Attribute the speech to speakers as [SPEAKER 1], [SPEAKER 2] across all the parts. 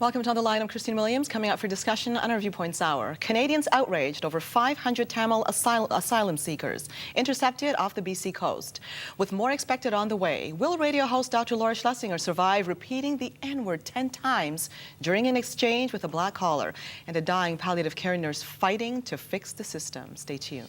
[SPEAKER 1] Welcome to On the Line. I'm Christine Williams. Coming up for discussion on our Viewpoints Hour. Canadians outraged over 500 Tamil asylum seekers intercepted off the BC coast. With more expected on the way, will radio host Dr. Laura Schlesinger survive repeating the N-word 10 times during an exchange with a black collar? And a dying palliative care nurse fighting to fix the system. Stay tuned.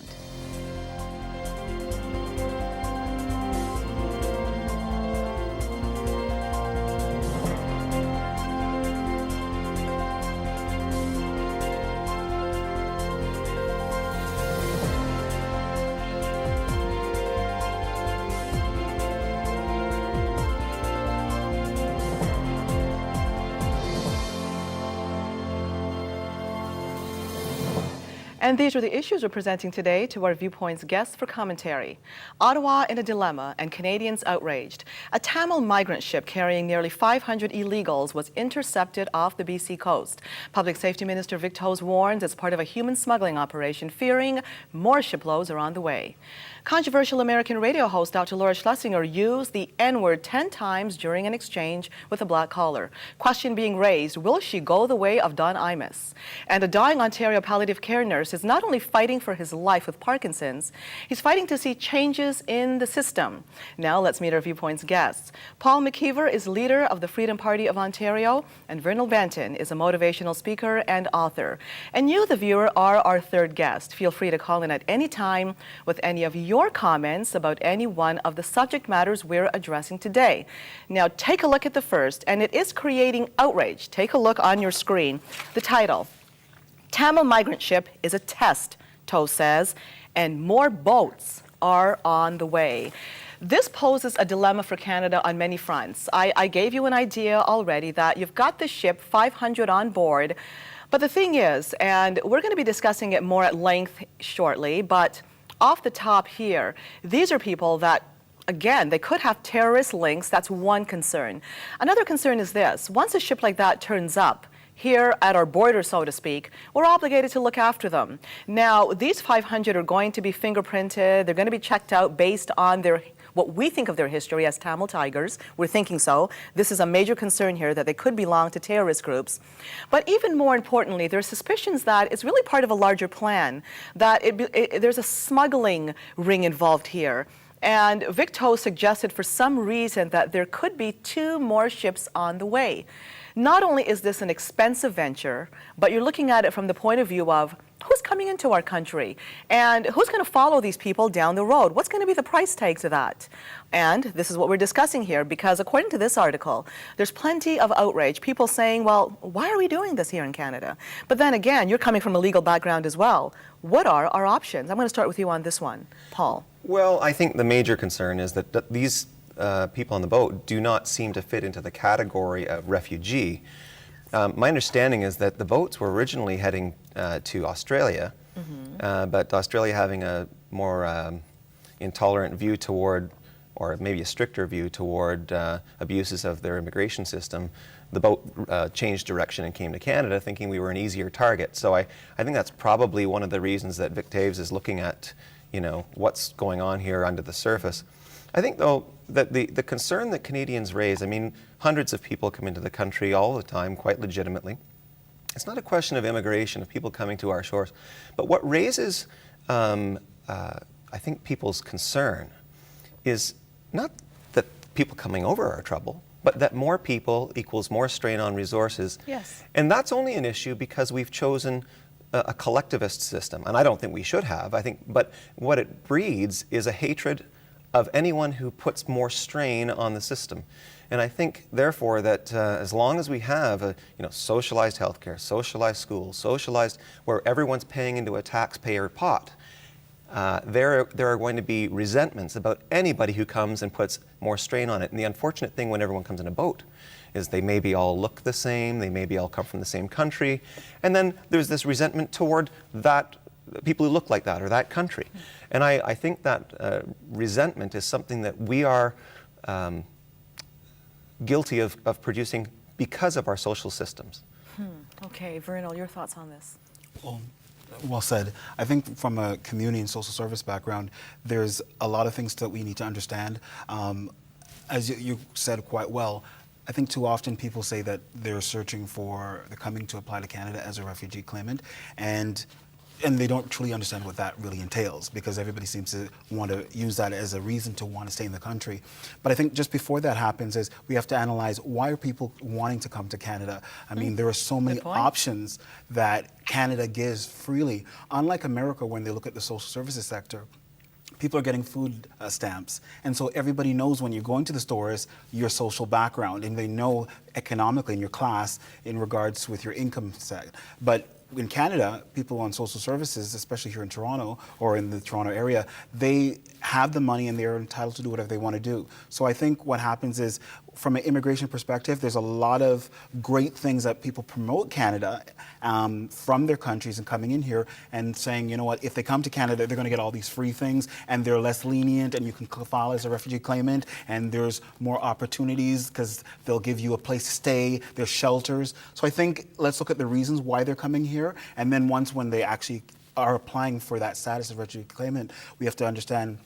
[SPEAKER 1] And these are the issues we're presenting today to our Viewpoints guests for commentary. Ottawa in a dilemma and Canadians outraged. A Tamil migrant ship carrying nearly 500 illegals was intercepted off the BC coast. Public Safety Minister Vic Toes warns it's part of a human smuggling operation, fearing more shiploads are on the way. Controversial American radio host Dr. Laura Schlesinger used the N-word 10 times during an exchange with a black collar. Question being raised, will she go the way of Don Imus? And a dying Ontario palliative care nurse is not only fighting for his life with Parkinson's, he's fighting to see changes in the system. Now let's meet our Viewpoints guests. Paul McKeever is leader of the Freedom Party of Ontario, and Vernal Benton is a motivational speaker and author. And you, the viewer, are our third guest. Feel free to call in at any time with any of your comments about any one of the subject matters we're addressing today. Now take a look at the first, and it is creating outrage. Take a look on your screen. The title: Tamil migrant ship is a test, Toe says, and more boats are on the way. This poses a dilemma for Canada on many fronts. I gave you an idea already that you've got the ship, 500 on board, but the thing is, and we're going to be discussing it more at length shortly, but off the top here, these are people that, again, they could have terrorist links. That's one concern. Another concern is this: once a ship like that turns up here at our border, so to speak, we're obligated to look after them. Now, these 500 are going to be fingerprinted. They're going to be checked out based on what we think of their history as Tamil Tigers. We're thinking so. This is a major concern here, that they could belong to terrorist groups. But even more importantly, there are suspicions that it's really part of a larger plan, that there's a smuggling ring involved here. And Vic Toes suggested for some reason that there could be 2 more ships on the way. Not only is this an expensive venture, but you're looking at it from the point of view of who's coming into our country and who's going to follow these people down the road. What's going to be the price tag to that? And this is what we're discussing here, because according to this article, there's plenty of outrage. People saying, well, why are we doing this here in Canada? But then again, you're coming from a legal background as well. What are our options? I'm going to start with you on this one, Paul.
[SPEAKER 2] Well, I think the major concern is that these people on the boat do not seem to fit into the category of refugee. My understanding is that the boats were originally heading to Australia, but Australia having a more intolerant view toward, or maybe a stricter view toward abuses of their immigration system, the boat changed direction and came to Canada, thinking we were an easier target. So I think that's probably one of the reasons that Vic Toes is looking at, what's going on here under the surface. I think, though, that the concern that Canadians raise, I mean, hundreds of people come into the country all the time, quite legitimately. It's not a question of immigration, of people coming to our shores. But what raises, I think, people's concern is not that people coming over are trouble, but that more people equals more strain on resources.
[SPEAKER 1] Yes.
[SPEAKER 2] And that's only an issue because we've chosen a collectivist system. And I don't think we should have, but what it breeds is a hatred of anyone who puts more strain on the system. And I think, therefore, that as long as we have socialized healthcare, socialized schools, socialized where everyone's paying into a taxpayer pot, there are going to be resentments about anybody who comes and puts more strain on it. And the unfortunate thing when everyone comes in a boat is they maybe all look the same, they maybe all come from the same country, and then there's this resentment toward that people who look like that or that country. And I think that resentment is something that we are guilty of producing because of our social systems.
[SPEAKER 1] Okay, Vernal, your thoughts on this?
[SPEAKER 3] Well said. I think from a community and social service background, there's a lot of things that we need to understand. As you said quite well, I think too often people say that they're coming to apply to Canada as a refugee claimant, and they don't truly understand what that really entails, because everybody seems to want to use that as a reason to want to stay in the country. But I think just before that happens is we have to analyze, why are people wanting to come to Canada? I mean, there are so many options that Canada gives freely. Unlike America, when they look at the social services sector, people are getting food stamps. And so everybody knows when you're going to the stores, your social background, and they know economically in your class in regards with your income set. But in Canada, people on social services, especially here in Toronto or in the Toronto area, they have the money and they're entitled to do whatever they want to do. So I think what happens is, from an immigration perspective, there's a lot of great things that people promote Canada from their countries and coming in here and saying, you know what, if they come to Canada, they're going to get all these free things and they're less lenient and you can file as a refugee claimant and there's more opportunities because they'll give you a place to stay, there's shelters. So I think let's look at the reasons why they're coming here, and then when they actually are applying for that status of refugee claimant, we have to understand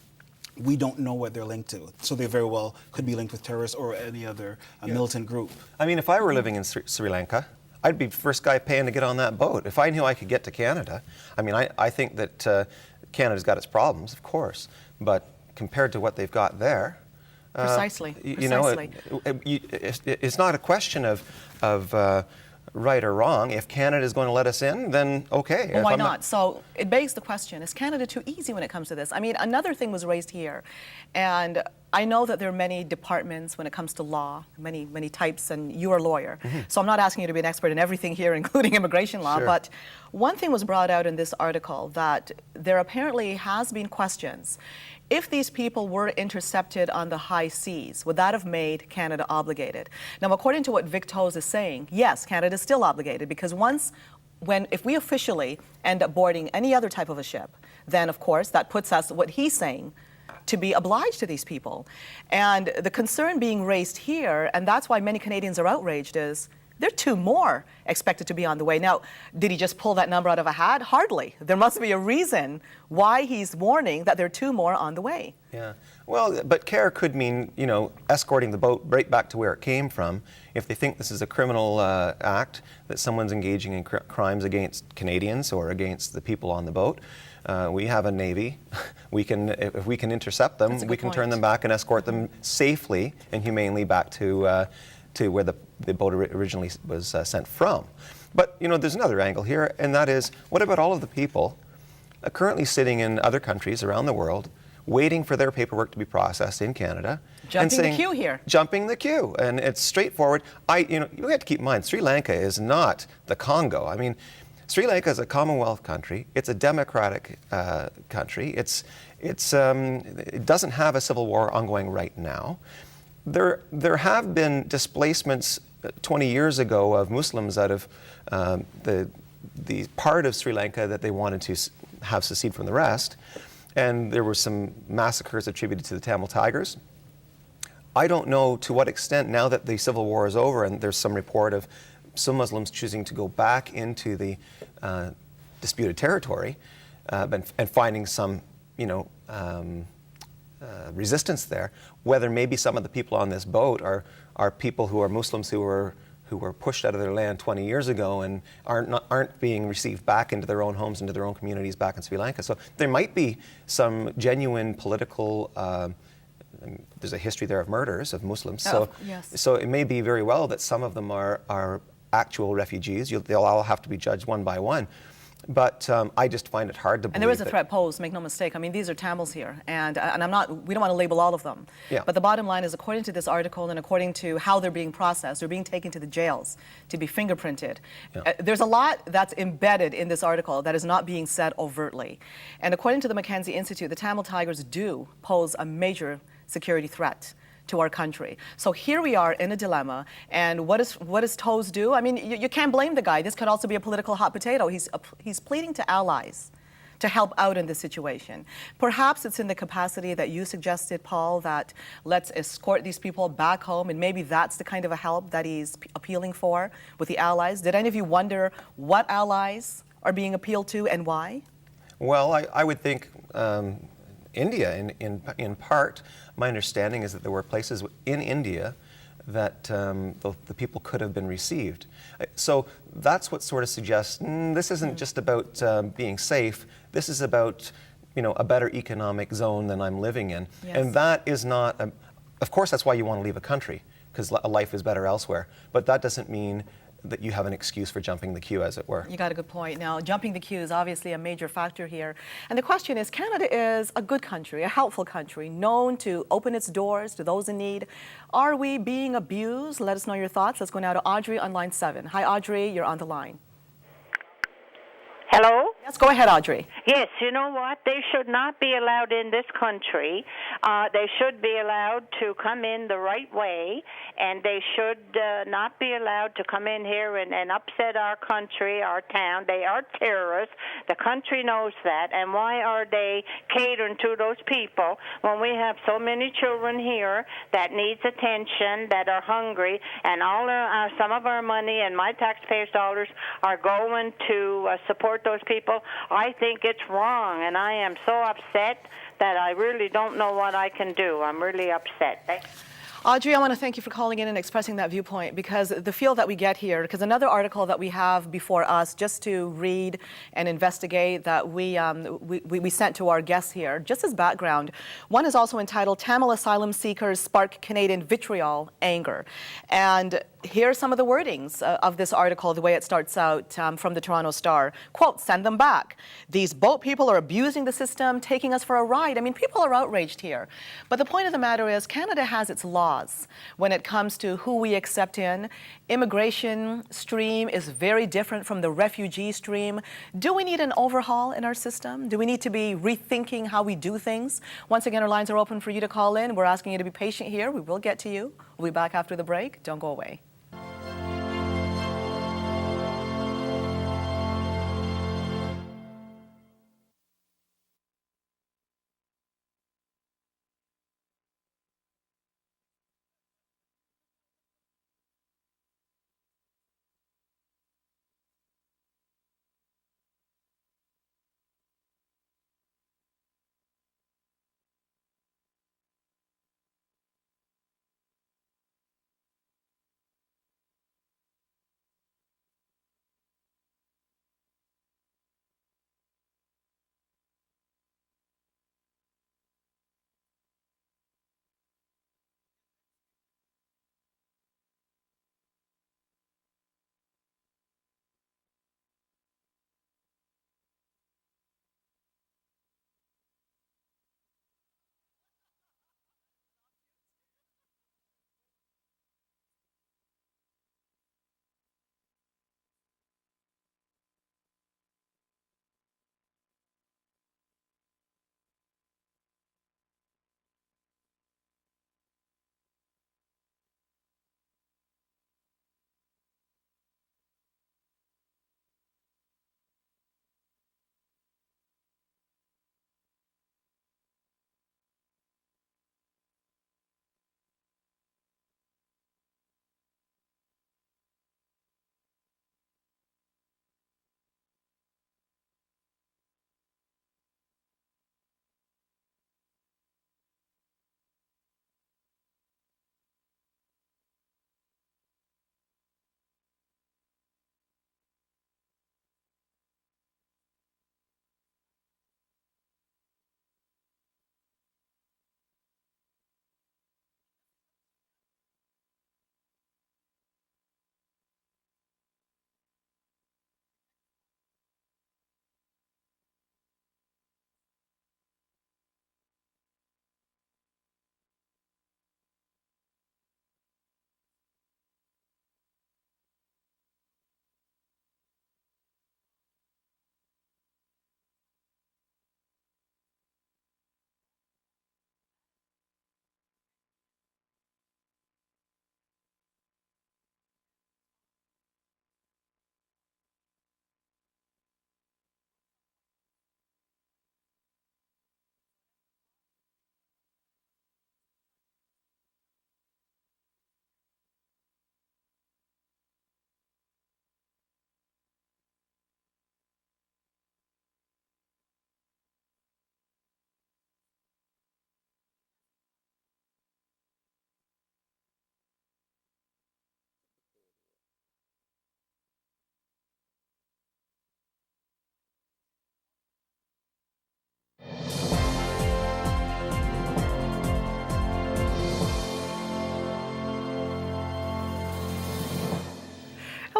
[SPEAKER 3] we don't know what they're linked to. So they very well could be linked with terrorists or any other militant group.
[SPEAKER 2] I mean, if I were living in Sri Lanka, I'd be the first guy paying to get on that boat. If I knew I could get to Canada, I mean, I think that Canada's got its problems, of course, but compared to what they've got there,
[SPEAKER 1] Precisely.
[SPEAKER 2] You know, it's not a question of right or wrong. If Canada is going to let us in, then okay.
[SPEAKER 1] Well, why not? So it begs the question, is Canada too easy when it comes to this? I mean, another thing was raised here, and I know that there are many departments when it comes to law, many types, and you're a lawyer. So I'm not asking you to be an expert in everything here, including immigration law, but one thing was brought out in this article, that there apparently has been questions. If these people were intercepted on the high seas, would that have made Canada obligated? Now, according to what Vic Toes is saying, yes, Canada is still obligated, because if we officially end up boarding any other type of a ship, then of course that puts us, what he's saying, to be obliged to these people. And the concern being raised here, and that's why many Canadians are outraged, is there are 2 more expected to be on the way. Now, did he just pull that number out of a hat? Hardly. There must be a reason why he's warning that there are 2 more on the way.
[SPEAKER 2] Yeah. Well, but care could mean, you know, escorting the boat right back to where it came from. If they think this is a criminal act, that someone's engaging in crimes against Canadians or against the people on the boat, we have a Navy. If we can intercept them, we can turn them back and escort them safely and humanely back to where the boat originally was sent from. But, you know, there's another angle here, and that is, what about all of the people currently sitting in other countries around the world, waiting for their paperwork to be processed in Canada?
[SPEAKER 1] Jumping the queue here.
[SPEAKER 2] Jumping the queue, and it's straightforward. You have to keep in mind, Sri Lanka is not the Congo. I mean, Sri Lanka is a Commonwealth country. It's a democratic country. It doesn't have a civil war ongoing right now. There have been displacements 20 years ago of Muslims out of the part of Sri Lanka that they wanted to have secede from the rest, and there were some massacres attributed to the Tamil Tigers. I don't know to what extent, now that the civil war is over and there's some report of some Muslims choosing to go back into the disputed territory and finding some, resistance there, whether maybe some of the people on this boat are people who are Muslims who were pushed out of their land 20 years ago and aren't being received back into their own homes, into their own communities back in Sri Lanka. So there might be some genuine political, there's a history there of murders of Muslims. So it may be very well that some of them are actual refugees. They'll all have to be judged one by one. But I just find it hard to believe.
[SPEAKER 1] And there is a threat posed, make no mistake. I mean, these are Tamils here, and we don't want to label all of them.
[SPEAKER 2] Yeah.
[SPEAKER 1] But the bottom line is, according to this article and according to how they're being processed, they're being taken to the jails to be fingerprinted.
[SPEAKER 2] Yeah.
[SPEAKER 1] There's a lot that's embedded in this article that is not being said overtly. And according to the Mackenzie Institute, the Tamil Tigers do pose a major security threat to our country. So here we are in a dilemma, and what does Toes do? I mean, you can't blame the guy. This could also be a political hot potato. He's pleading to allies to help out in this situation. Perhaps it's in the capacity that you suggested, Paul, that let's escort these people back home, and maybe that's the kind of a help that he's appealing for with the allies. Did any of you wonder what allies are being appealed to and why?
[SPEAKER 2] Well, I would think India, in part. My understanding is that there were places in India that the people could have been received. So that's what sort of suggests this isn't just about being safe. This is about a better economic zone than I'm living in.
[SPEAKER 1] Yes.
[SPEAKER 2] And that is not, of course that's why you want to leave a country, because life is better elsewhere. But that doesn't mean that you have an excuse for jumping the queue, as it were.
[SPEAKER 1] You got a good point. Now, jumping the queue is obviously a major factor here. And the question is, Canada is a good country, a helpful country, known to open its doors to those in need. Are we being abused? Let us know your thoughts. Let's go now to Audrey on line 7. Hi, Audrey, you're on the line.
[SPEAKER 4] Hello?
[SPEAKER 1] Yes, go ahead, Audrey.
[SPEAKER 4] Yes, you know what? They should not be allowed in this country. They should be allowed to come in the right way, and they should not be allowed to come in here and upset our country, our town. They are terrorists. The country knows that, and why are they catering to those people when we have so many children here that needs attention, that are hungry, and some of our money and my taxpayers' dollars are going to support those people? I think it's wrong, and I am so upset that I really don't know what I can do. I'm really upset.
[SPEAKER 1] Audrey, I want to thank you for calling in and expressing that viewpoint, because the feel that we get here, because another article that we have before us just to read and investigate that we sent to our guests here, just as background, one is also entitled Tamil Asylum Seekers Spark Canadian Vitriol, Anger. And here are some of the wordings of this article, the way it starts out from the Toronto Star. Quote, send them back. These boat people are abusing the system, taking us for a ride. I mean, people are outraged here. But the point of the matter is Canada has its laws when it comes to who we accept in. Immigration stream is very different from the refugee stream. Do we need an overhaul in our system? Do we need to be rethinking how we do things? Once again, our lines are open for you to call in. We're asking you to be patient here. We will get to you. We'll be back after the break. Don't go away.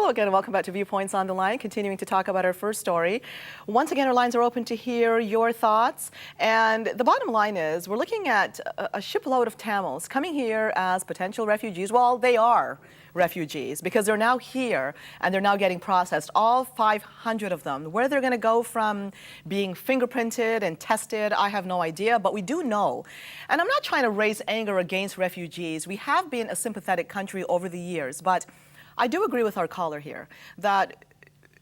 [SPEAKER 1] Hello again, and welcome back to Viewpoints on the Line, continuing to talk about our first story. Once again, our lines are open to hear your thoughts. And the bottom line is we're looking at a shipload of Tamils coming here as potential refugees. Well, they are refugees because they're now here and they're now getting processed, all 500 of them. Where they're going to go from being fingerprinted and tested, I have no idea, but we do know. And I'm not trying to raise anger against refugees. We have been a sympathetic country over the years, but I do agree with our caller here that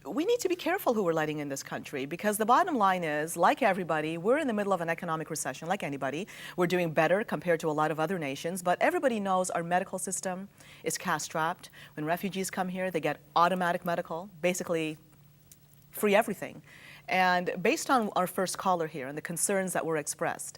[SPEAKER 1] we need to be careful who we're letting in this country, because the bottom line is, like everybody, we're in the middle of an economic recession, like anybody. We're doing better compared to a lot of other nations, but everybody knows our medical system is cash-strapped. When refugees come here, they get automatic medical, basically free everything. And based on our first caller here and the concerns that were expressed,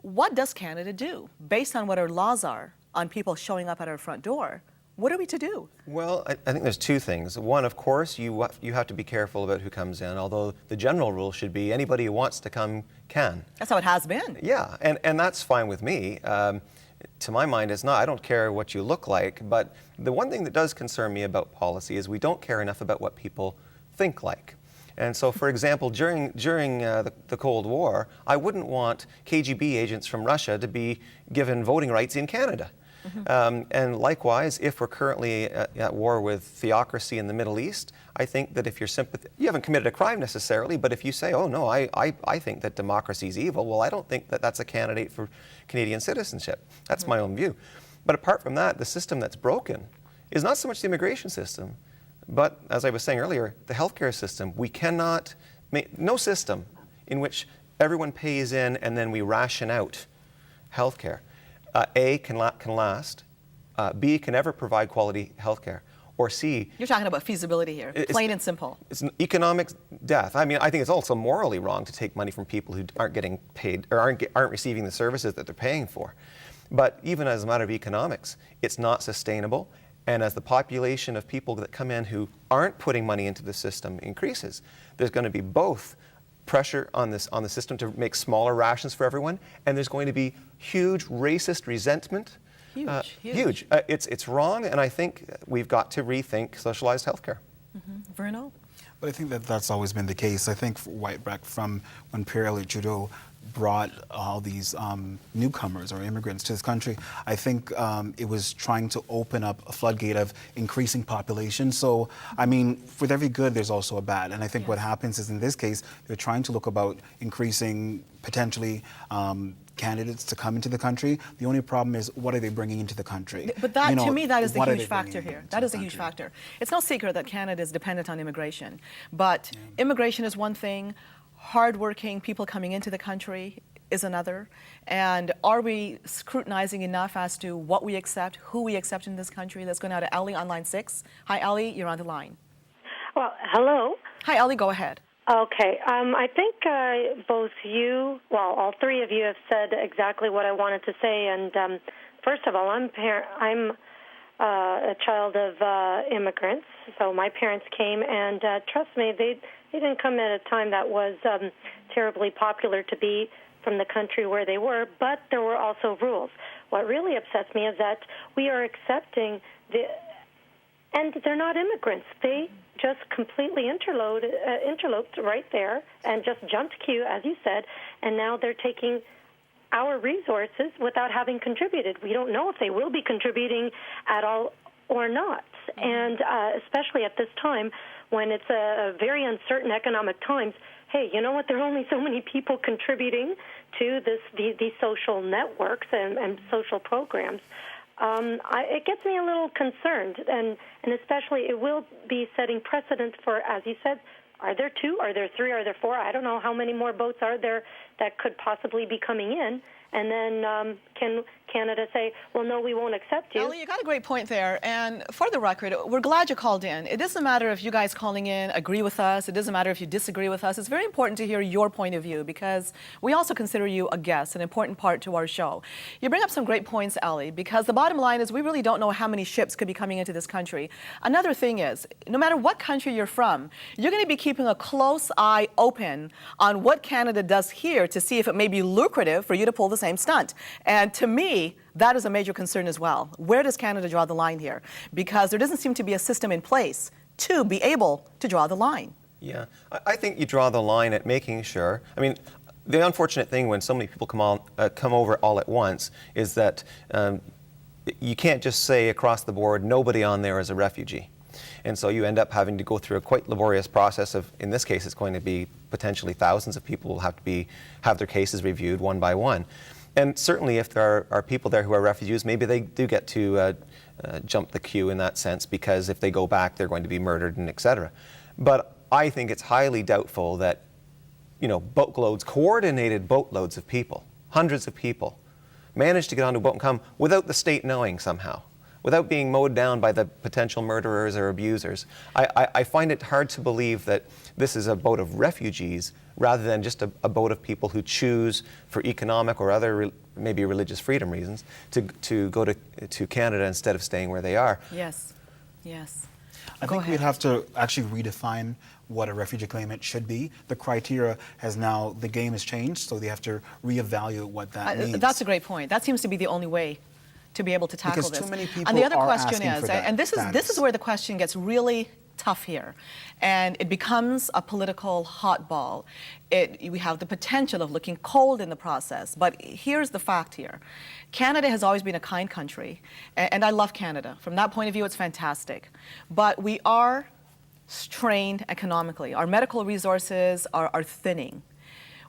[SPEAKER 1] what does Canada do based on what our laws are on people showing up at our front door? What are we to do?
[SPEAKER 2] Well, I think there's two things. One, of course, you have to be careful about who comes in, although the general rule should be anybody who wants to come can.
[SPEAKER 1] That's how it has been.
[SPEAKER 2] Yeah, and that's fine with me. To my mind, it's not, I don't care what you look like, but the one thing that does concern me about policy is we don't care enough about what people think like. And so, for example, during the Cold War, I wouldn't want KGB agents from Russia to be given voting rights in Canada. And likewise, if we're currently at war with theocracy in the Middle East, I think that if you're you haven't committed a crime necessarily, but if you say, oh no, I think that democracy is evil, well, I don't think that that's a candidate for Canadian citizenship. That's my own view. But apart from that, the system that's broken is not so much the immigration system, but as I was saying earlier, the healthcare system. We cannot make no system in which everyone pays in and then we ration out healthcare. A, can last, B, can never provide quality healthcare, or C...
[SPEAKER 1] You're talking about feasibility here, plain and simple.
[SPEAKER 2] It's an economic death. I mean, I think it's also morally wrong to take money from people who aren't getting paid or aren't receiving the services that they're paying for. But even as a matter of economics, it's not sustainable, and as the population of people that come in who aren't putting money into the system increases, there's going to be both pressure on the system to make smaller rations for everyone, and there's going to be huge racist resentment. Huge. It's wrong, and I think we've got to rethink socialized healthcare.
[SPEAKER 1] Bruno?
[SPEAKER 3] But I think that that's always been the case. I think Whiteback, from when Pierre Trudeau brought all these newcomers or immigrants to this country, I think it was trying to open up a floodgate of increasing population. So, I mean, with every good, there's also a bad. And I think what happens is, in this case, they're trying to look about increasing potentially candidates to come into the country. The only problem is, what are they bringing into the country?
[SPEAKER 1] But that, to me, that is the huge factor here. That is a huge factor. It's no secret that Canada is dependent on immigration. But immigration is one thing. Hardworking people coming into the country is another. And are we scrutinizing enough as to what we accept, who we accept in this country? Let's go now to Ellie on line 6. Hi, Ellie, you're on the line.
[SPEAKER 5] Well, hello.
[SPEAKER 1] Hi, Ellie, go ahead.
[SPEAKER 5] Okay. I think both you, well, all three of you have said exactly what I wanted to say. And first of all, I'm a child of immigrants, so my parents came, and trust me, they didn't come at a time that was terribly popular to be from the country where they were, but there were also rules. What really upsets me is that we are accepting and they're not immigrants. They just completely interloped right there and just jumped queue, as you said, and now they're taking our resources without having contributed. We don't know if they will be contributing at all or not, and especially at this time when it's a very uncertain economic times. Hey, you know what? There are only so many people contributing to these social networks and social programs. It gets me a little concerned, and especially it will be setting precedent for, as you said, are there 2, are there 3, are there 4? I don't know how many more boats are there that could possibly be coming in. And then can Canada say, well, no, we won't accept you?
[SPEAKER 1] Ellie, you got a great point there. And for the record, we're glad you called in. It doesn't matter if you guys calling in agree with us. It doesn't matter if you disagree with us. It's very important to hear your point of view because we also consider you a guest, an important part to our show. You bring up some great points, Ellie, because the bottom line is we really don't know how many ships could be coming into this country. Another thing is, no matter what country you're from, you're going to be keeping a close eye open on what Canada does here to see if it may be lucrative for you to pull the same stunt. And to me, that is a major concern as well. Where does Canada draw the line here? Because there doesn't seem to be a system in place to be able to draw the line?
[SPEAKER 2] Yeah, I think you draw the line at making sure. I mean, the unfortunate thing when so many people come over all at once is that you can't just say across the board, nobody on there is a refugee. And so you end up having to go through a quite laborious process of, in this case, it's going to be potentially thousands of people will have to have their cases reviewed one by one. And certainly if there are people there who are refugees, maybe they do get to jump the queue in that sense, because if they go back, they're going to be murdered and et cetera. But I think it's highly doubtful that, boatloads, coordinated boatloads of people, hundreds of people, manage to get onto a boat and come without the state knowing somehow, without being mowed down by the potential murderers or abusers. I find it hard to believe that this is a boat of refugees rather than just a boat of people who choose for economic or other maybe religious freedom reasons to go to Canada instead of staying where they are.
[SPEAKER 1] Yes, yes.
[SPEAKER 3] I think we'd have to actually redefine what a refugee claimant should be. The criteria the game has changed, so they have to reevaluate what that means.
[SPEAKER 1] That's a great point. That seems to be the only way to be able to tackle
[SPEAKER 3] because
[SPEAKER 1] this.
[SPEAKER 3] Too many people
[SPEAKER 1] and the other
[SPEAKER 3] are
[SPEAKER 1] question
[SPEAKER 3] asking
[SPEAKER 1] is,
[SPEAKER 3] for that
[SPEAKER 1] and this is where the question gets really tough here, and it becomes a political hotball. We have the potential of looking cold in the process, but here's the fact here. Canada has always been a kind country, and I love Canada. From that point of view, it's fantastic. But we are strained economically. Our medical resources are thinning.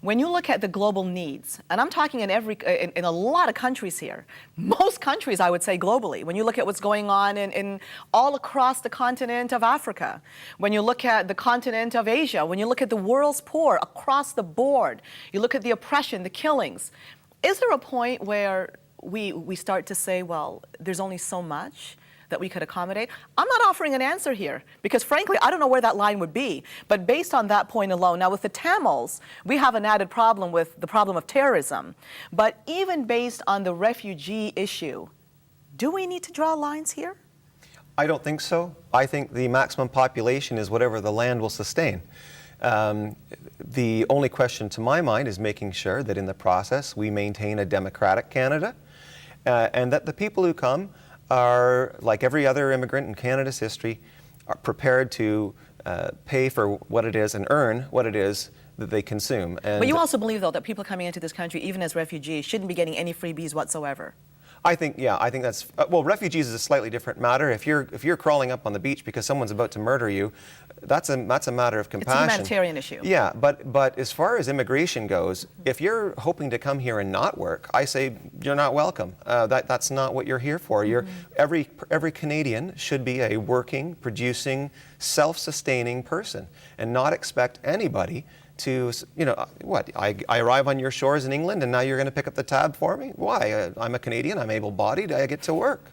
[SPEAKER 1] When you look at the global needs, and I'm talking in a lot of countries here, most countries I would say globally, when you look at what's going on in all across the continent of Africa, when you look at the continent of Asia, when you look at the world's poor across the board, you look at the oppression, the killings, is there a point where we start to say, well, there's only so much that we could accommodate? I'm not offering an answer here because frankly, I don't know where that line would be. But based on that point alone, now with the Tamils, we have an added problem with the problem of terrorism. But even based on the refugee issue, do we need to draw lines here?
[SPEAKER 2] I don't think so. I think the maximum population is whatever the land will sustain. The only question to my mind is making sure that in the process we maintain a democratic Canada and that the people who come are, like every other immigrant in Canada's history, are prepared to pay for what it is and earn what it is that they consume.
[SPEAKER 1] But you also believe, though, that people coming into this country, even as refugees, shouldn't be getting any freebies whatsoever?
[SPEAKER 2] I think that's, well, refugees is a slightly different matter. If you're crawling up on the beach because someone's about to murder you, that's a matter of compassion.
[SPEAKER 1] It's a humanitarian issue.
[SPEAKER 2] Yeah, but as far as immigration goes, if you're hoping to come here and not work, I say you're not welcome. That's not what you're here for. Every Canadian should be a working, producing, self-sustaining person and not expect anybody to, I arrive on your shores in England and now you're going to pick up the tab for me? Why? I'm a Canadian, I'm able-bodied, I get to work,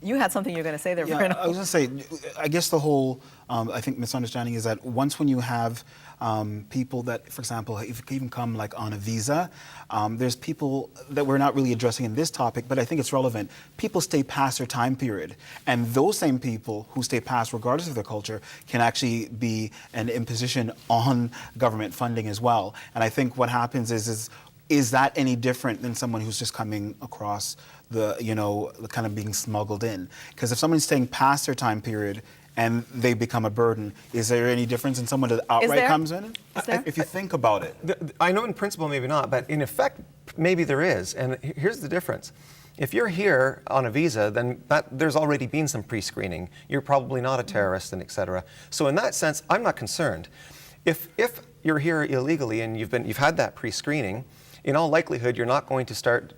[SPEAKER 1] You had something you were going to say there,
[SPEAKER 3] Yeah,
[SPEAKER 1] Bruno.
[SPEAKER 3] I was going to say, I guess the whole, I think, misunderstanding is that once when you have people that, for example, if you even come like on a visa, there's people that we're not really addressing in this topic, but I think it's relevant. People stay past their time period, and those same people who stay past, regardless of their culture, can actually be an imposition on government funding as well. And I think what happens is that any different than someone who's just coming across the kind of being smuggled in? Because if someone's staying past their time period and they become a burden, is there any difference in someone that outright comes in? If you think about it.
[SPEAKER 2] I know in principle maybe not, but in effect maybe there is. And here's the difference. If you're here on a visa, then there's already been some pre-screening. You're probably not a terrorist and et cetera. So in that sense, I'm not concerned. If you're here illegally and you've had that pre-screening, in all likelihood, you're not going to start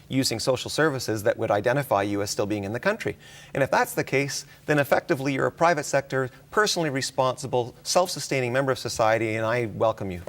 [SPEAKER 2] using social services that would identify you as still being in the country. And if that's the case, then effectively you're a private sector, personally responsible, self-sustaining member of society, and I welcome you.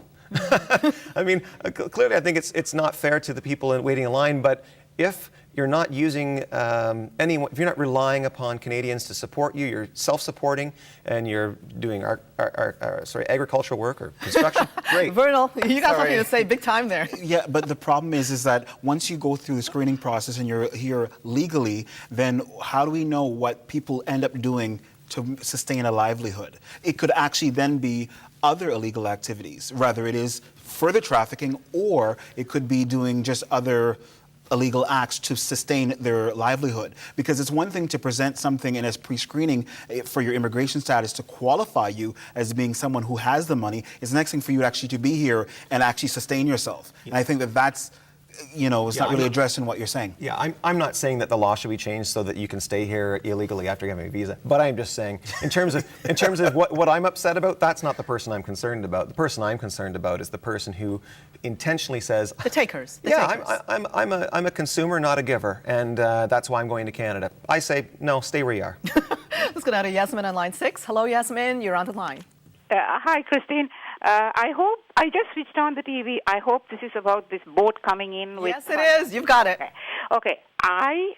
[SPEAKER 2] I mean, clearly I think it's not fair to the people waiting in line, but if you're not using if you're not relying upon Canadians to support you, you're self-supporting, and you're doing agricultural work or construction, great.
[SPEAKER 1] Vernal, you got something to say big time there.
[SPEAKER 3] Yeah, but the problem is that once you go through the screening process and you're here legally, then how do we know what people end up doing to sustain a livelihood? It could actually then be other illegal activities, whether it is further trafficking or it could be doing just other illegal acts to sustain their livelihood. Because it's one thing to present something in as pre-screening for your immigration status to qualify you as being someone who has the money. It's the next thing for you actually to be here and actually sustain yourself. And I think that that's, it's not really addressed in what you're saying.
[SPEAKER 2] Yeah, I'm not saying that the law should be changed so that you can stay here illegally after having a visa, but I'm just saying, in terms of what I'm upset about, that's not the person I'm concerned about. The person I'm concerned about is the person who intentionally says,
[SPEAKER 1] The takers. The
[SPEAKER 2] yeah,
[SPEAKER 1] takers.
[SPEAKER 2] I'm a consumer, not a giver, and that's why I'm going to Canada. I say, no, stay where you are.
[SPEAKER 1] Let's go down to Yasmin on line 6. Hello, Yasmin. You're on the line.
[SPEAKER 6] Hi, Christine. I just switched on the TV. I hope this is about this boat coming in with...
[SPEAKER 1] Yes, it is. You've got it.
[SPEAKER 6] Okay. I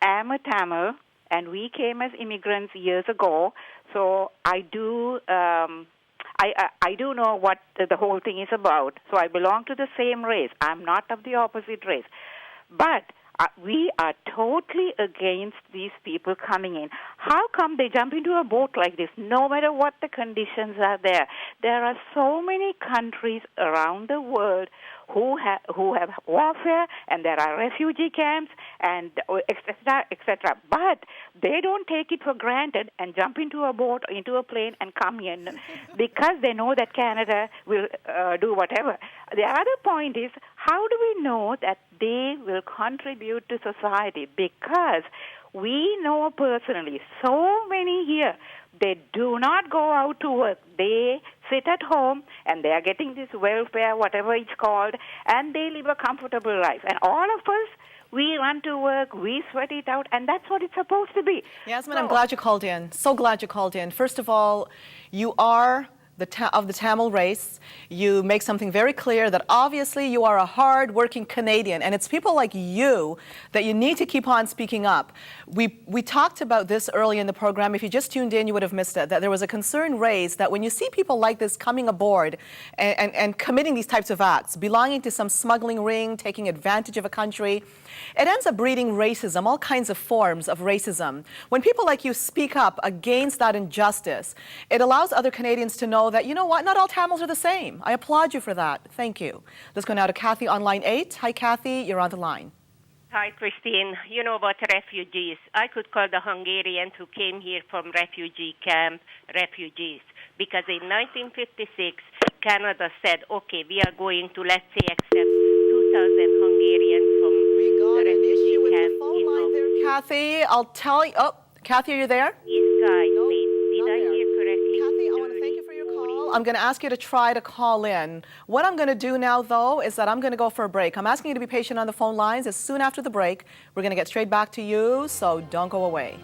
[SPEAKER 6] am a Tamil, and we came as immigrants years ago, so I do... I do know what the whole thing is about. So I belong to the same race. I'm not of the opposite race. But we are totally against these people coming in. How come they jump into a boat like this, no matter what the conditions are there? There are so many countries around the world who have warfare, and there are refugee camps, and etc., etc. But they don't take it for granted and jump into a boat, into a plane, and come in because they know that Canada will do whatever. The other point is, how do we know that they will contribute to society? Because we know personally so many here, they do not go out to work. They sit at home and they are getting this welfare, whatever it's called, and they live a comfortable life. And all of us, we run to work, we sweat it out, and that's what it's supposed to be.
[SPEAKER 1] Yasmin, I'm glad you called in. So glad you called in. First of all, you are of the Tamil race. You make something very clear that obviously you are a hard-working Canadian, and it's people like you that you need to keep on speaking up. We talked about this early in the program. If you just tuned in, you would have missed it, that there was a concern raised that when you see people like this coming aboard and committing these types of acts, belonging to some smuggling ring, taking advantage of a country, it ends up breeding racism, all kinds of forms of racism. When people like you speak up against that injustice, it allows other Canadians to know that, you know what, not all Tamils are the same. I applaud you for that. Thank you. Let's go now to Kathy on line 8. Hi, Kathy. You're on the line.
[SPEAKER 7] Hi, Christine. You know about refugees. I could call the Hungarians who came here from refugee camp refugees, because in 1956, Canada said, okay, we are going to, let's say, accept 2,000 Hungarians from the refugee camp.
[SPEAKER 1] The phone line there, Kathy. I'll tell you. Oh, Kathy, are you there?
[SPEAKER 7] These guys,
[SPEAKER 1] No,
[SPEAKER 7] did I hear correctly?
[SPEAKER 1] Kathy, I want to thank you for your call. I'm going to ask you to try to call in. What I'm going to do now, though, is that I'm going to go for a break. I'm asking you to be patient on the phone lines. As soon after the break, we're going to get straight back to you, so don't go away.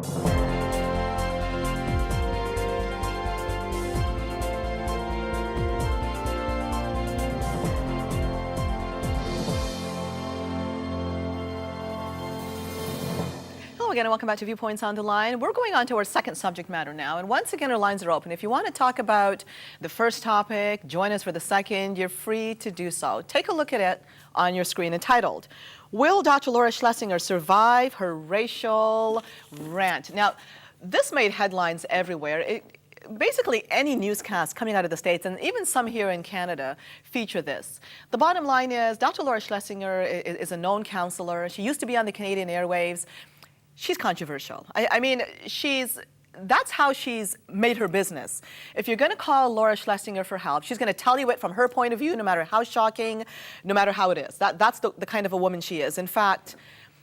[SPEAKER 1] Hello again and welcome back to Viewpoints on the Line. We're going on to our second subject matter now, and once again our lines are open. If you want to talk about the first topic, join us for the second, you're free to do so. Take a look at it on your screen, entitled, Will Dr. Laura Schlesinger Survive Her Racial Rant? Now, this made headlines everywhere. Basically, any newscast coming out of the States, and even some here in Canada, feature this. The bottom line is Dr. Laura Schlesinger is a known counselor. She used to be on the Canadian airwaves. She's controversial. I mean, that's how she's made her business. If you're going to call Laura Schlesinger for help, she's going to tell you it from her point of view, no matter how shocking, no matter how it is. That's the kind of a woman she is. In fact,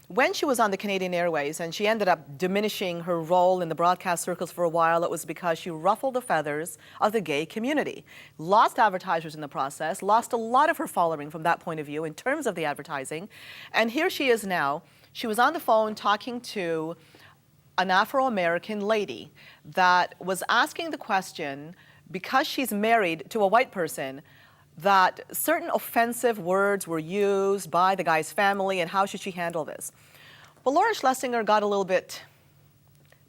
[SPEAKER 1] when she was on the Canadian Airways and she ended up diminishing her role in the broadcast circles for a while, it was because she ruffled the feathers of the gay community. Lost advertisers in the process, lost a lot of her following from that point of view in terms of the advertising. And here she is now. She was on the phone talking to an Afro-American lady that was asking the question, because she's married to a white person, that certain offensive words were used by the guy's family and how should she handle this. Well, Laura Schlesinger got a little bit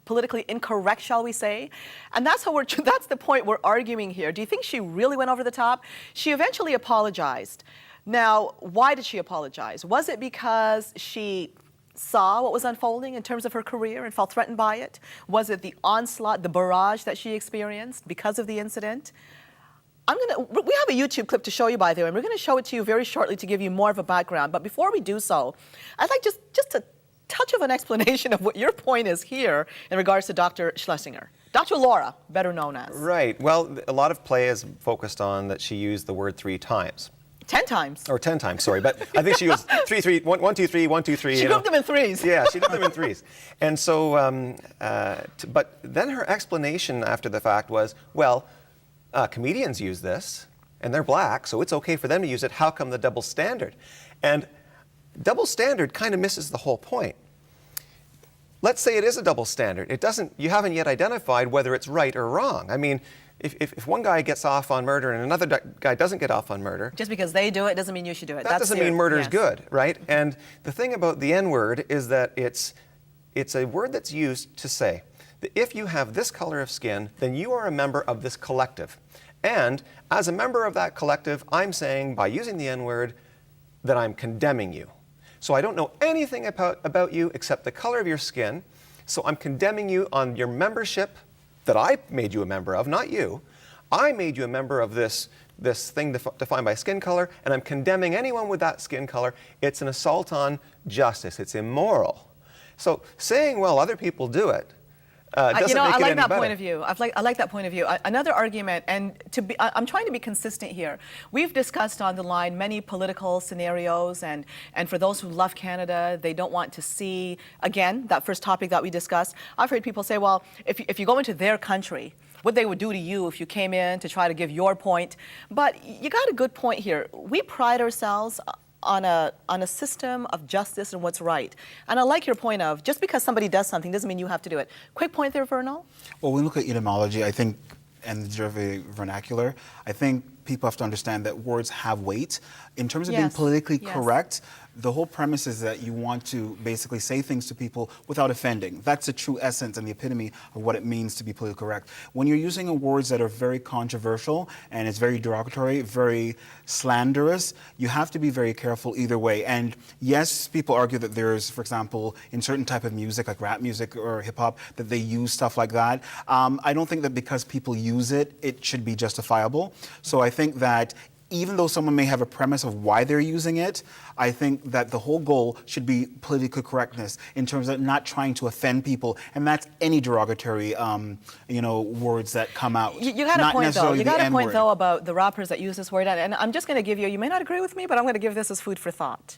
[SPEAKER 1] politically incorrect, shall we say? And that's the point we're arguing here. Do you think she really went over the top? She eventually apologized. Now, why did she apologize? Was it because she saw what was unfolding in terms of her career and felt threatened by it? Was it the onslaught, the barrage that she experienced because of the incident? We have a YouTube clip to show you, by the way, and we're going to show it to you very shortly to give you more of a background. But before we do so, I'd like just a touch of an explanation of what your point is here in regards to Dr. Schlesinger. Dr. Laura, better known as.
[SPEAKER 2] Right. Well, a lot of play is focused on that she used the word 3 times.
[SPEAKER 1] 10 times.
[SPEAKER 2] Or 10 times, sorry. But I think she was 1, 2, 3, 1, 2, 3.
[SPEAKER 1] She grouped them in threes.
[SPEAKER 2] Yeah, she did them in threes. And so, but then her explanation after the fact was, well, comedians use this, and they're black, so it's okay for them to use it. How come the double standard? And double standard kind of misses the whole point. Let's say it is a double standard. You haven't yet identified whether it's right or wrong. I mean, if one guy gets off on murder and another guy doesn't get off on murder.
[SPEAKER 1] Just because they do it doesn't mean you should do it.
[SPEAKER 2] That doesn't mean murder is good, right? And the thing about the N-word is that it's a word that's used to say that if you have this color of skin, then you are a member of this collective. And as a member of that collective, I'm saying by using the N-word that I'm condemning you. So I don't know anything about you except the color of your skin. So I'm condemning you on your membership that I made you a member of, not you. I made you a member of this thing defined by skin color, and I'm condemning anyone with that skin color. It's an assault on justice. It's immoral. So saying, well, other people do it, doesn't make it
[SPEAKER 1] I like
[SPEAKER 2] any
[SPEAKER 1] that
[SPEAKER 2] better.
[SPEAKER 1] point of view. I like that point of view. Another argument, and I'm trying to be consistent here. We've discussed on the line many political scenarios, and for those who love Canada, they don't want to see, again, that first topic that we discussed. I've heard people say, well, if you go into their country, what they would do to you if you came in to try to give your point. But you got a good point here. We pride ourselves on a system of justice and what's right. And I like your point of just because somebody does something doesn't mean you have to do it. Quick point there, Vernal.
[SPEAKER 3] Well, when we look at etymology, I think, and the vernacular, I think people have to understand that words have weight. In terms of being politically correct, the whole premise is that you want to basically say things to people without offending. That's the true essence and the epitome of what it means to be politically correct. When you're using words that are very controversial and it's very derogatory, very slanderous, you have to be very careful either way. And yes, people argue that there's, for example, in certain type of music, like rap music or hip hop, that they use stuff like that. I don't think that because people use it, it should be justifiable. So I think that even though someone may have a premise of why they're using it, I think that the whole goal should be political correctness in terms of not trying to offend people, and that's any derogatory, words that come out.
[SPEAKER 1] You got a point though. You got a point though about the rappers that use this word, and I'm just going to give you. You may not agree with me, but I'm going to give this as food for thought.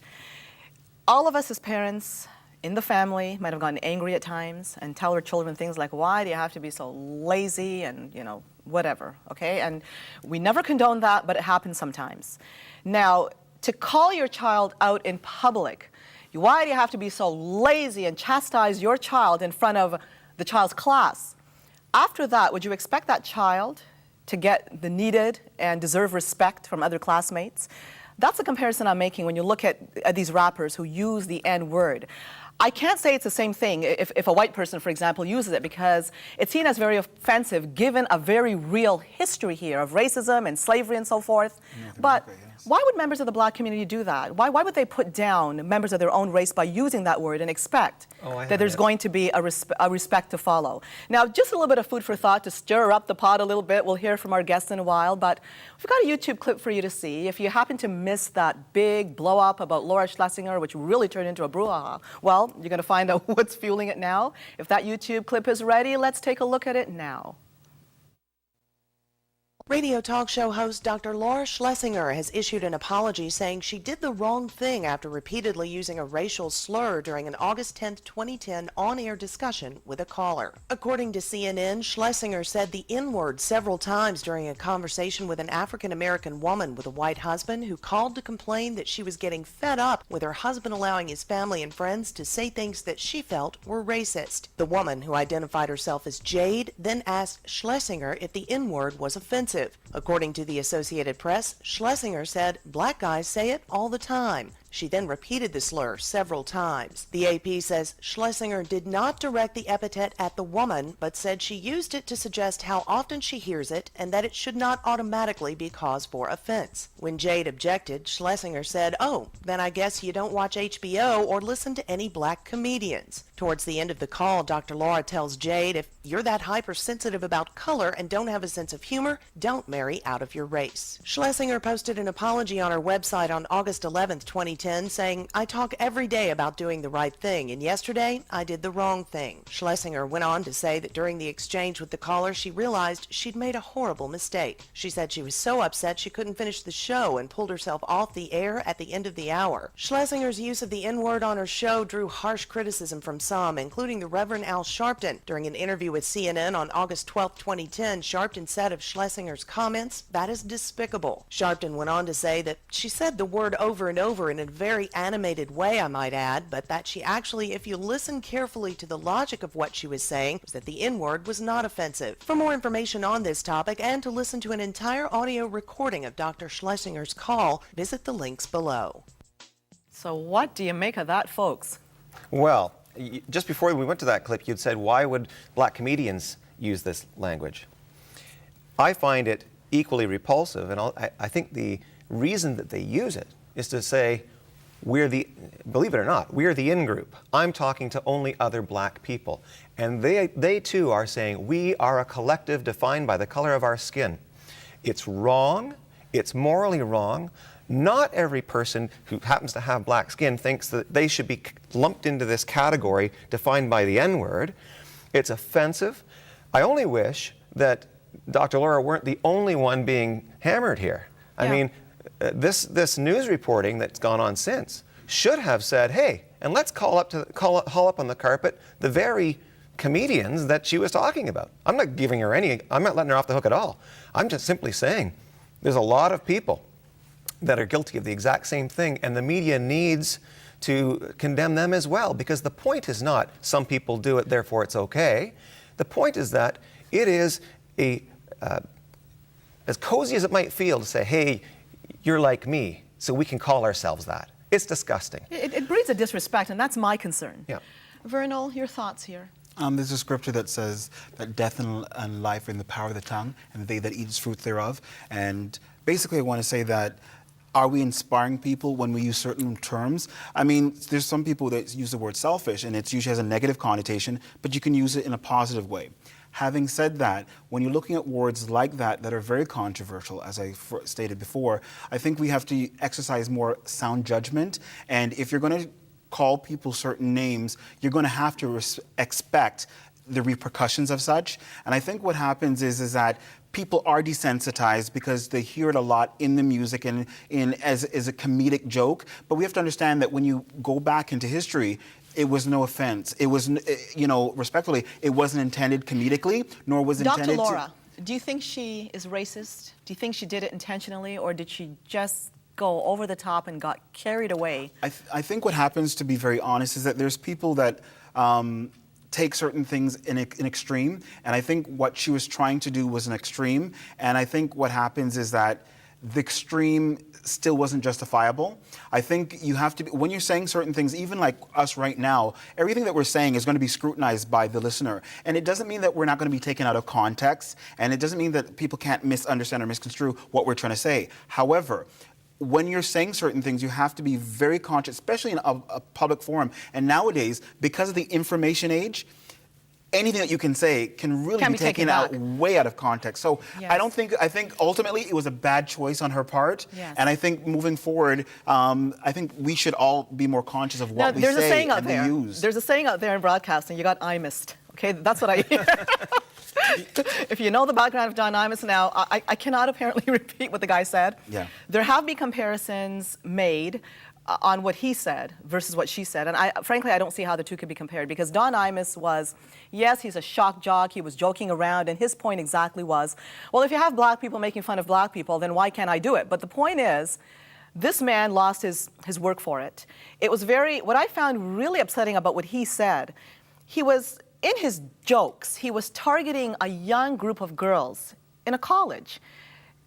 [SPEAKER 1] All of us as parents in the family might have gotten angry at times and tell our children things like, "Why do you have to be so lazy?" and whatever, okay? And we never condone that, but it happens sometimes. Now, to call your child out in public, why do you have to be so lazy and chastise your child in front of the child's class. After that, would you expect that child to get the needed and deserved respect from other classmates? That's the comparison I'm making when you look at these rappers who use the N-word. I can't say it's the same thing if a white person, for example, uses it, because it's seen as very offensive given a very real history here of racism and slavery and so forth. But why would members of the black community do that? Why would they put down members of their own race by using that word and expect that there's going to be a respect to follow? Now, just a little bit of food for thought to stir up the pot a little bit. We'll hear from our guests in a while, but we've got a YouTube clip for you to see. If you happen to miss that big blow up about Laura Schlesinger, which really turned into a brouhaha, well, you're going to find out what's fueling it now. If that YouTube clip is ready, let's take a look at it now.
[SPEAKER 8] Radio talk show host Dr. Laura Schlesinger has issued an apology saying she did the wrong thing after repeatedly using a racial slur during an August 10, 2010 on-air discussion with a caller. According to CNN, Schlesinger said the N-word several times during a conversation with an African-American woman with a white husband who called to complain that she was getting fed up with her husband allowing his family and friends to say things that she felt were racist. The woman, who identified herself as Jade, then asked Schlesinger if the N-word was offensive. According to the Associated Press, Schlesinger said, "Black guys say it all the time." She then repeated the slur several times. The AP says Schlesinger did not direct the epithet at the woman, but said she used it to suggest how often she hears it and that it should not automatically be cause for offense. When Jade objected, Schlesinger said, "Oh, then I guess you don't watch HBO or listen to any black comedians." Towards the end of the call, Dr. Laura tells Jade, if you're that hypersensitive about color and don't have a sense of humor, don't marry out of your race. Schlesinger posted an apology on her website on August 11, 2010, saying, "I talk every day about doing the right thing, and yesterday I did the wrong thing." Schlesinger went on to say that during the exchange with the caller, she realized she'd made a horrible mistake. She said she was so upset she couldn't finish the show and pulled herself off the air at the end of the hour. Schlesinger's use of the N-word on her show drew harsh criticism from some, including the Reverend Al Sharpton. During an interview with CNN on August 12, 2010, Sharpton said of Schlesinger's comments, "That is despicable." Sharpton went on to say that she said the word over and over in a very animated way, I might add, but that she actually, if you listen carefully to the logic of what she was saying, was that the N-word was not offensive. For more information on this topic and to listen to an entire audio recording of Dr. Schlesinger's call, visit the links below.
[SPEAKER 1] So what do you make of that, folks?
[SPEAKER 2] Well, just before we went to that clip, you'd said, why would black comedians use this language? I find it equally repulsive, and I think the reason that they use it is to say, believe it or not, we're the in-group. I'm talking to only other black people. And they too are saying, we are a collective defined by the color of our skin. It's wrong. It's morally wrong. Not every person who happens to have black skin thinks that they should be lumped into this category defined by the N-word. It's offensive. I only wish that Dr. Laura weren't the only one being hammered here. I mean, this news reporting that's gone on since should have said, hey, and let's haul up on the carpet the very comedians that she was talking about. I'm not letting her off the hook at all. I'm just simply saying there's a lot of people that are guilty of the exact same thing, and the media needs to condemn them as well, because the point is not some people do it, therefore it's okay. The point is that it is as cozy as it might feel to say, hey, you're like me, so we can call ourselves that. It's disgusting.
[SPEAKER 1] It breeds a disrespect, and that's my concern.
[SPEAKER 2] Yeah.
[SPEAKER 1] Vernal, your thoughts here?
[SPEAKER 3] There's a scripture that says that death and life are in the power of the tongue, and they that eat its fruit thereof. And basically I want to say that, are we inspiring people when we use certain terms? I mean, there's some people that use the word selfish, and it usually has a negative connotation, but you can use it in a positive way. Having said that, when you're looking at words like that are very controversial, as I stated before, I think we have to exercise more sound judgment. And if you're going to call people certain names, you're going to have to expect the repercussions of such. And I think what happens is that people are desensitized because they hear it a lot in the music and as a comedic joke. But we have to understand that when you go back into history, it was no offense. It was, respectfully, it wasn't intended comedically, nor was intended
[SPEAKER 1] Dr. Laura, do you think she is racist? Do you think she did it intentionally, or did she just go over the top and got carried away?
[SPEAKER 3] I think what happens, to be very honest, is that there's people that take certain things in extreme, and I think what she was trying to do was an extreme, and I think what happens is that the extreme still wasn't justifiable. I think you have to be, when you're saying certain things, even like us right now, everything that we're saying is going to be scrutinized by the listener. And it doesn't mean that we're not going to be taken out of context, and it doesn't mean that people can't misunderstand or misconstrue what we're trying to say. However, when you're saying certain things, you have to be very conscious, especially in a public forum. And nowadays, because of the information age, anything that you can say can really be taken out way out of context. So
[SPEAKER 1] Yes.
[SPEAKER 3] I think ultimately it was a bad choice on her part.
[SPEAKER 1] Yes.
[SPEAKER 3] And I think moving forward, I think we should all be more conscious of what we
[SPEAKER 1] there's a
[SPEAKER 3] say
[SPEAKER 1] saying out
[SPEAKER 3] and
[SPEAKER 1] there.
[SPEAKER 3] we use.
[SPEAKER 1] There's a saying out there in broadcasting, you got I-missed. Okay, that's what I hear. If you know the background of Don Imus now, I cannot apparently repeat what the guy said.
[SPEAKER 3] Yeah.
[SPEAKER 1] There have been comparisons made on what he said versus what she said. And frankly, I don't see how the two could be compared, because Don Imus was, yes, he's a shock jock. He was joking around, and his point exactly was, well, if you have black people making fun of black people, then why can't I do it? But the point is, this man lost his work for it. It was what I found really upsetting about what he said, he was, in his jokes, he was targeting a young group of girls in a college.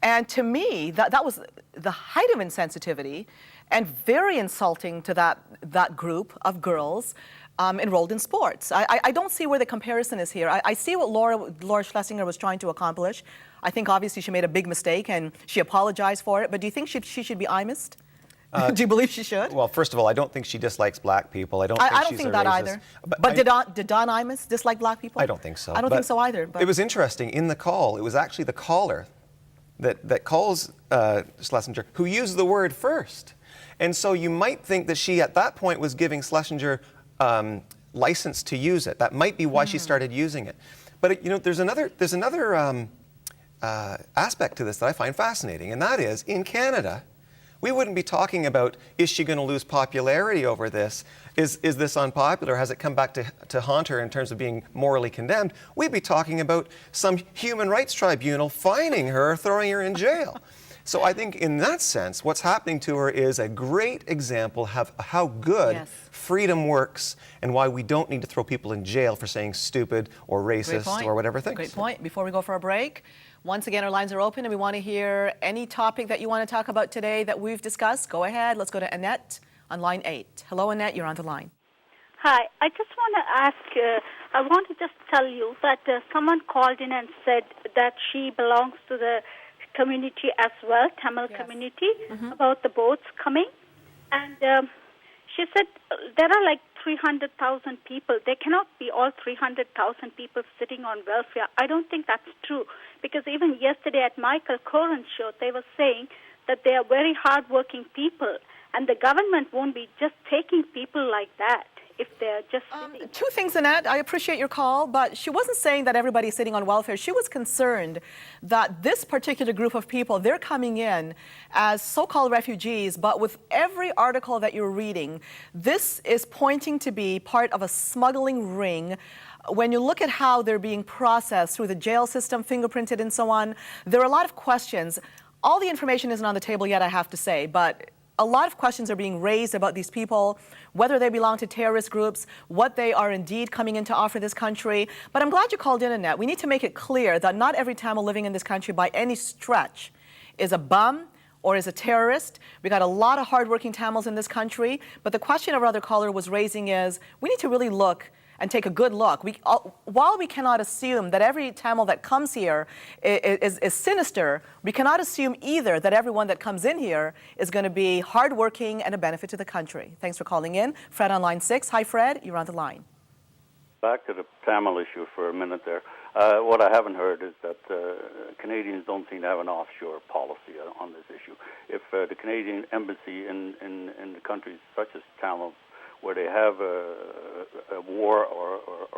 [SPEAKER 1] And to me, that was the height of insensitivity and very insulting to that group of girls enrolled in sports. I don't see where the comparison is here. I see what Laura Schlesinger was trying to accomplish. I think obviously she made a big mistake and she apologized for it, but do you think she should be I-missed? Do you believe she should?
[SPEAKER 2] Well, first of all, I don't think she dislikes black people. I don't
[SPEAKER 1] don't think that
[SPEAKER 2] racist.
[SPEAKER 1] either. But did Don Imus dislike black people?
[SPEAKER 2] I don't think so.
[SPEAKER 1] I don't think so either. But
[SPEAKER 2] it was interesting, in the call, it was actually the caller that calls Schlesinger who used the word first. And so you might think that she, at that point, was giving Schlesinger license to use it. That might be why she started using it. But there's another aspect to this that I find fascinating, and that is, in Canada, we wouldn't be talking about, is she going to lose popularity over this? Is this unpopular? Has it come back to haunt her in terms of being morally condemned? We'd be talking about some human rights tribunal fining her, throwing her in jail. So I think in that sense, what's happening to her is a great example of how good freedom works and why we don't need to throw people in jail for saying stupid or racist or whatever things.
[SPEAKER 1] Great point. Before we go for a break, once again, our lines are open and we want to hear any topic that you want to talk about today that we've discussed. Go ahead. Let's go to Annette on line 8. Hello, Annette. You're on the line.
[SPEAKER 9] Hi. I just want to ask, I want to just tell you that someone called in and said that she belongs to the community as well, Tamil community, about the boats coming. And she said there are like 300,000 people. There cannot be all 300,000 people sitting on welfare. I don't think that's true, because even yesterday at Michael Coren's show, they were saying that they are very hardworking people, and the government won't be just taking people like that if they're just sitting.
[SPEAKER 1] Two things, Annette. I appreciate your call, but she wasn't saying that everybody's sitting on welfare. She was concerned that this particular group of people, they're coming in as so-called refugees, but with every article that you're reading, this is pointing to be part of a smuggling ring. When you look at how they're being processed through the jail system, fingerprinted and so on, there are a lot of questions. All the information isn't on the table yet, I have to say, but a lot of questions are being raised about these people, whether they belong to terrorist groups, what they are indeed coming in to offer this country. But I'm glad you called in, Annette. We need to make it clear that not every Tamil living in this country by any stretch is a bum or is a terrorist. We got a lot of hardworking Tamils in this country, but the question our other caller was raising is, we need to really look and take a good look. While we cannot assume that every Tamil that comes here is sinister, we cannot assume either that everyone that comes in here is going to be hardworking and a benefit to the country. Thanks for calling in. Fred on line 6. Hi, Fred. You're on the line.
[SPEAKER 10] Back to the Tamil issue for a minute there. What I haven't heard is that Canadians don't seem to have an offshore policy on this issue. If the Canadian embassy in the countries such as Tamil, where they have a war or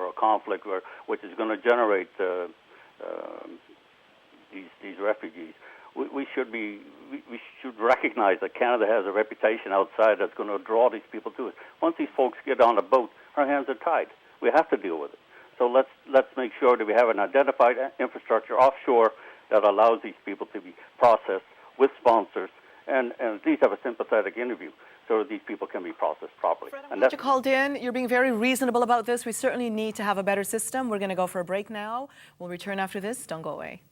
[SPEAKER 10] a conflict which is going to generate these refugees, we should recognize that Canada has a reputation outside that's going to draw these people to it. Once these folks get on a boat, our hands are tied. We have to deal with it. So let's make sure that we have an identified infrastructure offshore that allows these people to be processed with sponsors and at least have a sympathetic interview. so that these people can be processed properly.
[SPEAKER 1] And that's you called in. You're being very reasonable about this. We certainly need to have a better system. We're going to go for a break now. We'll return after this. Don't go away.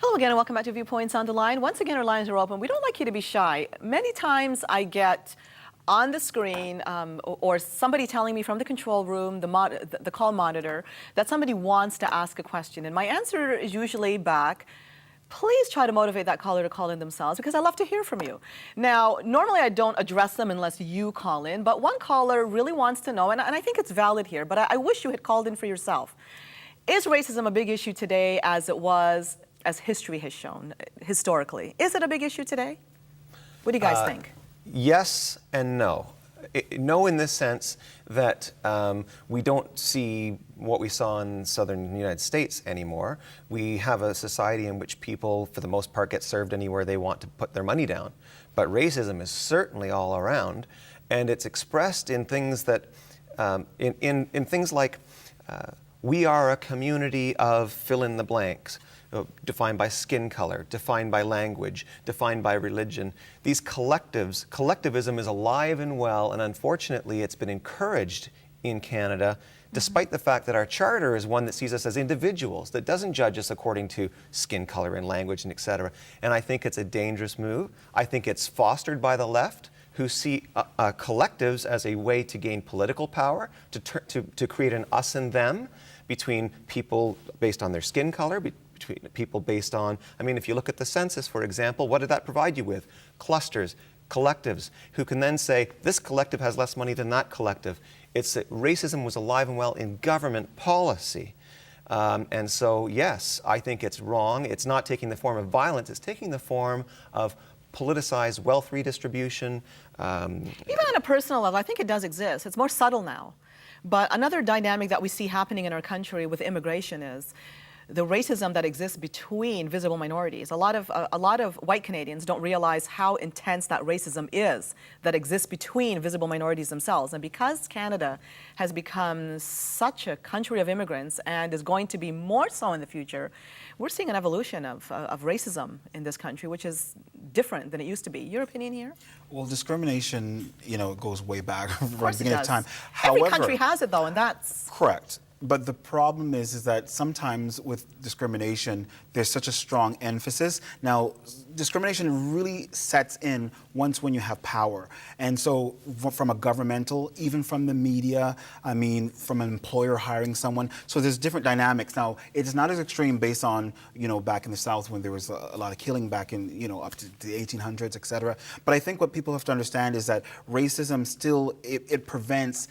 [SPEAKER 1] Hello again and welcome back to Viewpoints on the Line. Once again, our lines are open. We don't like you to be shy. Many times I get on the screen or somebody telling me from the control room, the call monitor, that somebody wants to ask a question. And my answer is usually back, please try to motivate that caller to call in themselves because I love to hear from you. Now, normally I don't address them unless you call in, but one caller really wants to know, and I think it's valid here, but I wish you had called in for yourself. Is racism a big issue today as it was, as history has shown, historically? Is it a big issue today? What do you guys think?
[SPEAKER 2] Yes and no. No in this sense that we don't see what we saw in southern United States anymore. We have a society in which people, for the most part, get served anywhere they want to put their money down. But racism is certainly all around, and it's expressed in things that, in things like, we are a community of fill in the blanks. Defined by skin color, defined by language, defined by religion. These collectivism is alive and well, and unfortunately it's been encouraged in Canada, despite the fact that our charter is one that sees us as individuals, that doesn't judge us according to skin color and language and et cetera. And I think it's a dangerous move. I think it's fostered by the left, who see collectives as a way to gain political power, to create an us and them between people based on their skin color, between people based on, I mean, if you look at the census, for example, what did that provide you with? Clusters, collectives, who can then say, this collective has less money than that collective. It's that racism was alive and well in government policy. And so, yes, I think it's wrong. It's not taking the form of violence. It's taking the form of politicized wealth redistribution.
[SPEAKER 1] Even on a personal level, I think it does exist. It's more subtle now. But another dynamic that we see happening in our country with immigration is the racism that exists between visible minorities. A lot of white Canadians don't realize how intense that racism is that exists between visible minorities themselves. And because Canada has become such a country of immigrants and is going to be more so in the future, we're seeing an evolution of racism in this country, which is different than it used to be. Your opinion here?
[SPEAKER 3] Well, discrimination, goes way back from the
[SPEAKER 1] Of
[SPEAKER 3] beginning of time.
[SPEAKER 1] Every country has it, though, and that's
[SPEAKER 3] correct. But the problem is that sometimes with discrimination, there's such a strong emphasis. Now, discrimination really sets in once when you have power. And so from a governmental, even from the media, from an employer hiring someone. So there's different dynamics. Now, it's not as extreme based on, back in the South when there was a lot of killing back in, up to the 1800s, et cetera. But I think what people have to understand is that racism still, it prevents,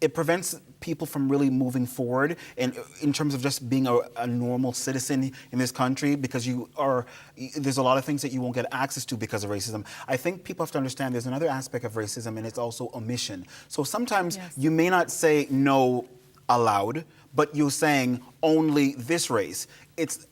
[SPEAKER 3] it prevents people from really moving forward in terms of just being a normal citizen in this country, because there's a lot of things that you won't get access to because of racism. I think people have to understand there's another aspect of racism, and it's also omission. So sometimes you may not say no aloud, but you're saying only this race.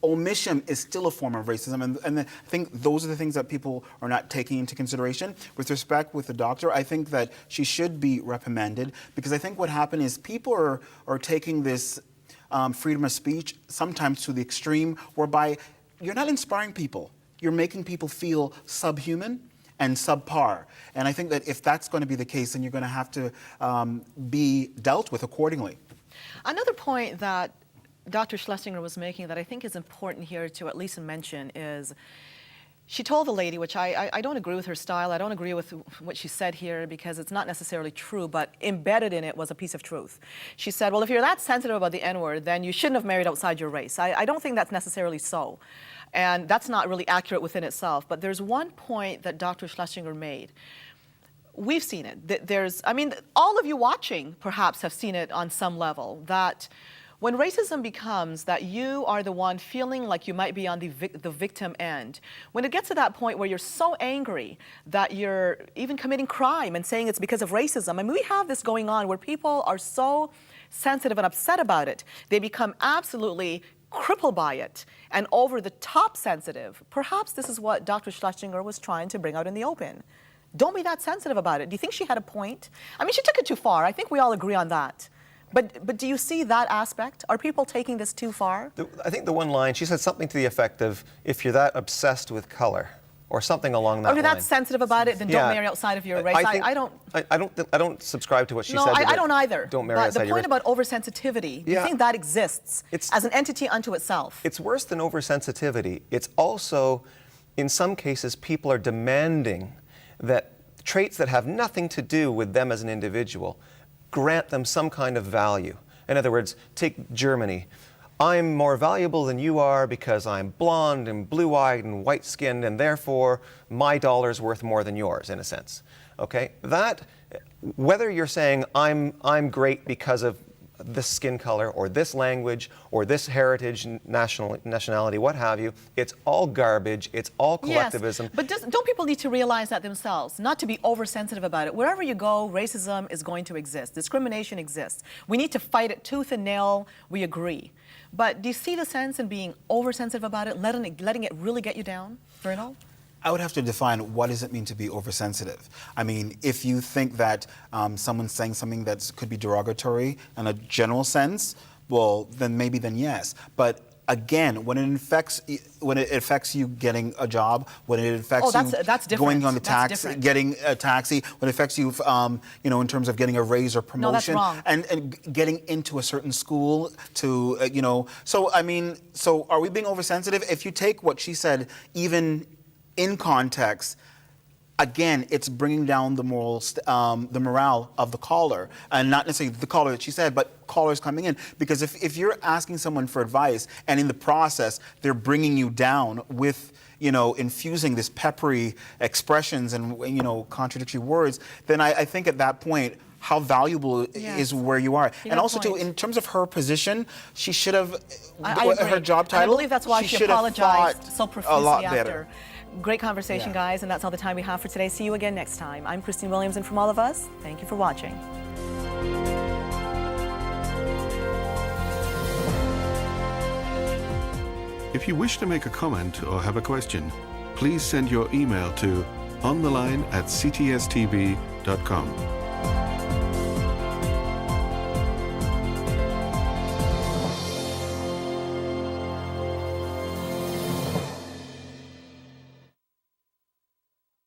[SPEAKER 3] Omission is still a form of racism, and I think those are the things that people are not taking into consideration. With respect with the doctor, I think that she should be reprimanded, because I think what happened is people are taking this freedom of speech sometimes to the extreme, whereby you're not inspiring people. You're making people feel subhuman and subpar. And I think that if that's going to be the case, then you're going to have to be dealt with accordingly.
[SPEAKER 1] Another point that Dr. Schlesinger was making that I think is important here to at least mention is she told the lady, which I don't agree with her style, I don't agree with what she said here because it's not necessarily true, but embedded in it was a piece of truth. She said, well, if you're that sensitive about the N-word, then you shouldn't have married outside your race. I don't think that's necessarily so. And that's not really accurate within itself. But there's one point that Dr. Schlesinger made. We've seen it. All of you watching perhaps have seen it on some level, that when racism becomes that you are the one feeling like you might be on the victim end, when it gets to that point where you're so angry that you're even committing crime and saying it's because of racism, we have this going on where people are so sensitive and upset about it, they become absolutely crippled by it and over the top sensitive. Perhaps this is what Dr. Schlesinger was trying to bring out in the open. Don't be that sensitive about it. Do you think she had a point? She took it too far. I think we all agree on that. But do you see that aspect? Are people taking this too far?
[SPEAKER 2] I think the one line, she said something to the effect of, if you're that obsessed with color, or something along that line.
[SPEAKER 1] Or if you're that sensitive about it, then don't marry outside of your race. I
[SPEAKER 2] don't subscribe to what she said.
[SPEAKER 1] No, I don't either.
[SPEAKER 2] Don't marry outside your race.
[SPEAKER 1] The point about oversensitivity, do you think that exists as an entity unto itself?
[SPEAKER 2] It's worse than oversensitivity. It's also, in some cases, people are demanding that traits that have nothing to do with them as an individual grant them some kind of value. In other words, take Germany. I'm more valuable than you are because I'm blonde and blue-eyed and white-skinned, and therefore my dollar's worth more than yours, in a sense. Okay? That, whether you're saying I'm great because of this skin color or this language or this heritage, nationality, what have you, it's all garbage, it's all collectivism.
[SPEAKER 1] Yes, but don't people need to realize that themselves, not to be oversensitive about it? Wherever you go, racism is going to exist. Discrimination exists. We need to fight it tooth and nail, we agree. But do you see the sense in being oversensitive about it, letting it really get you down, Bruno?
[SPEAKER 3] I would have to define what does it mean to be oversensitive. If you think that someone's saying something that could be derogatory in a general sense, well, then yes. But again, when it affects you getting a job, when it affects you going on the taxi, getting a taxi, when it affects you, in terms of getting a raise or promotion,
[SPEAKER 1] no, that's wrong.
[SPEAKER 3] and getting into a certain school to, So are we being oversensitive? If you take what she said, even in context, again, it's bringing down the morale of the caller, and not necessarily the caller that she said, but callers coming in. Because if you're asking someone for advice, and in the process they're bringing you down with, infusing this peppery expressions and contradictory words, then I think at that point, how valuable
[SPEAKER 1] Yes.
[SPEAKER 3] is where you are.
[SPEAKER 1] You
[SPEAKER 3] And
[SPEAKER 1] got a
[SPEAKER 3] also, too,
[SPEAKER 1] point.
[SPEAKER 3] in terms of her position, she should have,
[SPEAKER 1] I agree.
[SPEAKER 3] her job
[SPEAKER 1] And I
[SPEAKER 3] title,
[SPEAKER 1] believe that's why she
[SPEAKER 3] should have
[SPEAKER 1] apologized
[SPEAKER 3] fought
[SPEAKER 1] so
[SPEAKER 3] a
[SPEAKER 1] profusely
[SPEAKER 3] lot
[SPEAKER 1] after.
[SPEAKER 3] better.
[SPEAKER 1] Great conversation,
[SPEAKER 3] Yeah.
[SPEAKER 1] guys, and that's all the time we have for today. See you again next time. I'm Christine Williams, and from all of us, thank you for watching.
[SPEAKER 11] If you wish to make a comment or have a question, please send your email to ontheline@ctstv.com.